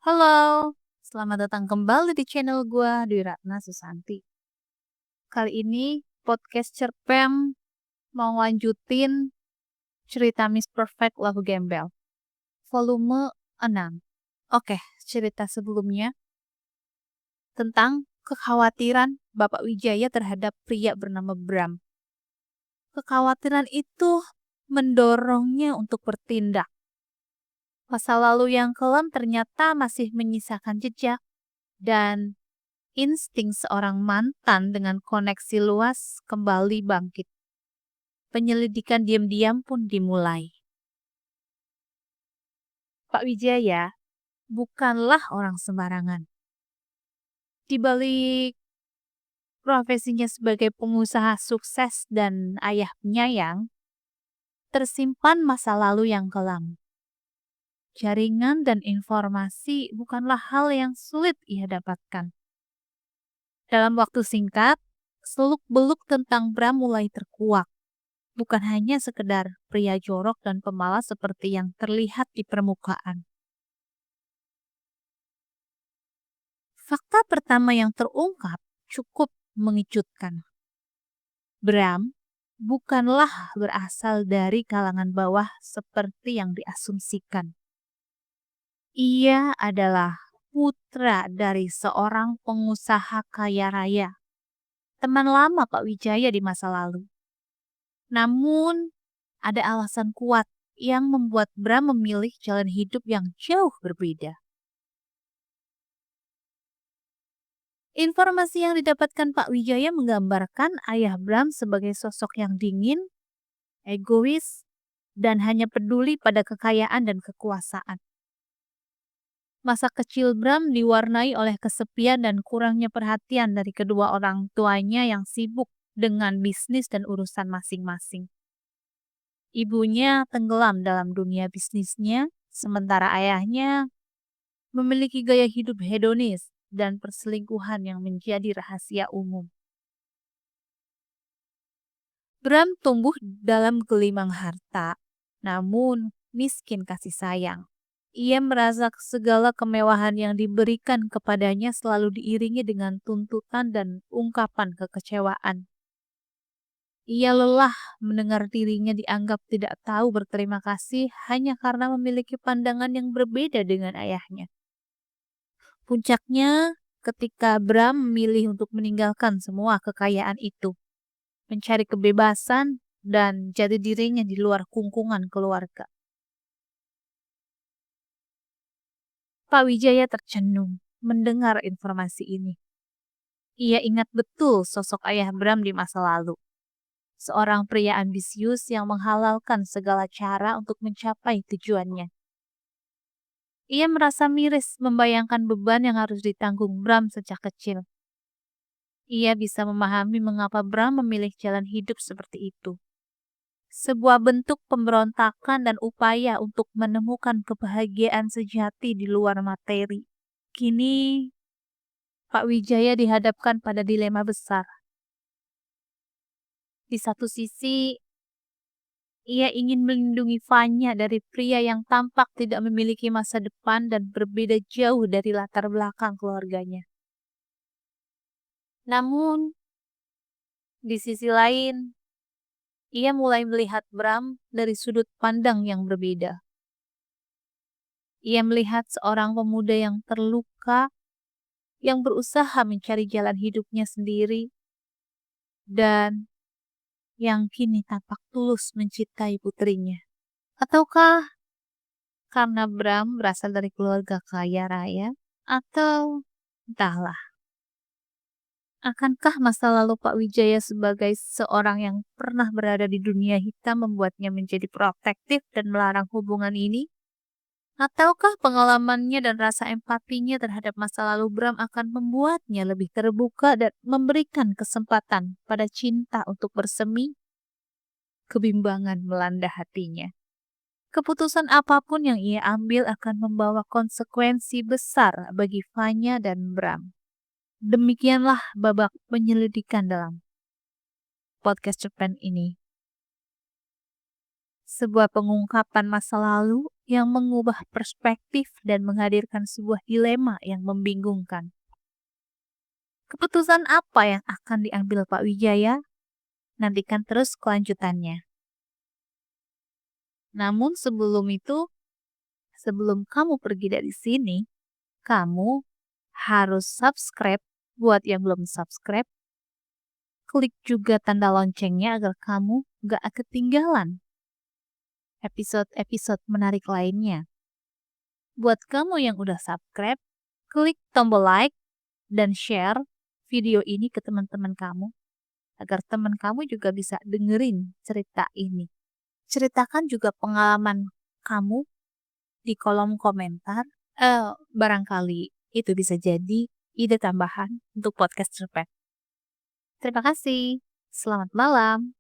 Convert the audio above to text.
Halo, selamat datang kembali di channel gua, Dwi Ratna Susanti. Kali ini podcast Cerpen mau lanjutin cerita Miss Perfect Love Gembel, volume 6. Oke, cerita sebelumnya tentang kekhawatiran Bapak Wijaya terhadap pria bernama Bram. Kekhawatiran itu mendorongnya untuk bertindak. Masa lalu yang kelam ternyata masih menyisakan jejak dan insting seorang mantan dengan koneksi luas kembali bangkit. Penyelidikan diam-diam pun dimulai. Pak Wijaya bukanlah orang sembarangan. Di balik profesinya sebagai pengusaha sukses dan ayah penyayang, tersimpan masa lalu yang kelam. Jaringan dan informasi bukanlah hal yang sulit ia dapatkan. Dalam waktu singkat, seluk-beluk tentang Bram mulai terkuak. Bukan hanya sekedar pria jorok dan pemalas seperti yang terlihat di permukaan. Fakta pertama yang terungkap cukup mengejutkan. Bram bukanlah berasal dari kalangan bawah seperti yang diasumsikan. Ia adalah putra dari seorang pengusaha kaya raya, teman lama Pak Wijaya di masa lalu. Namun, ada alasan kuat yang membuat Bram memilih jalan hidup yang jauh berbeda. Informasi yang didapatkan Pak Wijaya menggambarkan ayah Bram sebagai sosok yang dingin, egois, dan hanya peduli pada kekayaan dan kekuasaan. Masa kecil Bram diwarnai oleh kesepian dan kurangnya perhatian dari kedua orang tuanya yang sibuk dengan bisnis dan urusan masing-masing. Ibunya tenggelam dalam dunia bisnisnya, sementara ayahnya memiliki gaya hidup hedonis dan perselingkuhan yang menjadi rahasia umum. Bram tumbuh dalam gelimang harta, namun miskin kasih sayang. Ia merasa segala kemewahan yang diberikan kepadanya selalu diiringi dengan tuntutan dan ungkapan kekecewaan. Ia lelah mendengar dirinya dianggap tidak tahu berterima kasih hanya karena memiliki pandangan yang berbeda dengan ayahnya. Puncaknya ketika Bram memilih untuk meninggalkan semua kekayaan itu, mencari kebebasan dan jati dirinya di luar kungkungan keluarga. Pak Wijaya tercenung mendengar informasi ini. Ia ingat betul sosok ayah Bram di masa lalu. Seorang pria ambisius yang menghalalkan segala cara untuk mencapai tujuannya. Ia merasa miris membayangkan beban yang harus ditanggung Bram sejak kecil. Ia bisa memahami mengapa Bram memilih jalan hidup seperti itu. Sebuah bentuk pemberontakan dan upaya untuk menemukan kebahagiaan sejati di luar materi. Kini, Pak Wijaya dihadapkan pada dilema besar. Di satu sisi, ia ingin melindungi Fanya dari pria yang tampak tidak memiliki masa depan dan berbeda jauh dari latar belakang keluarganya. Namun, di sisi lain, ia mulai melihat Bram dari sudut pandang yang berbeda. Ia melihat seorang pemuda yang terluka, yang berusaha mencari jalan hidupnya sendiri, dan yang kini tampak tulus mencintai putrinya. Ataukah karena Bram berasal dari keluarga kaya raya? Atau entahlah. Akankah masa lalu Pak Wijaya sebagai seorang yang pernah berada di dunia hitam membuatnya menjadi protektif dan melarang hubungan ini? Ataukah pengalamannya dan rasa empatinya terhadap masa lalu Bram akan membuatnya lebih terbuka dan memberikan kesempatan pada cinta untuk bersemi? Kebimbangan melanda hatinya. Keputusan apapun yang ia ambil akan membawa konsekuensi besar bagi Fanya dan Bram. Demikianlah babak penyelidikan dalam podcast cerpen ini. Sebuah pengungkapan masa lalu yang mengubah perspektif dan menghadirkan sebuah dilema yang membingungkan. Keputusan apa yang akan diambil Pak Wijaya? Nantikan terus kelanjutannya. Namun sebelum itu, sebelum kamu pergi dari sini, kamu harus subscribe buat yang belum subscribe. Klik juga tanda loncengnya agar kamu gak ketinggalan episode-episode menarik lainnya. Buat kamu yang udah subscribe, klik tombol like dan share video ini ke teman-teman kamu agar teman kamu juga bisa dengerin cerita ini. Ceritakan juga pengalaman kamu di kolom komentar. Barangkali itu bisa jadi ide tambahan untuk podcast Cerpet. Terima kasih. Selamat malam.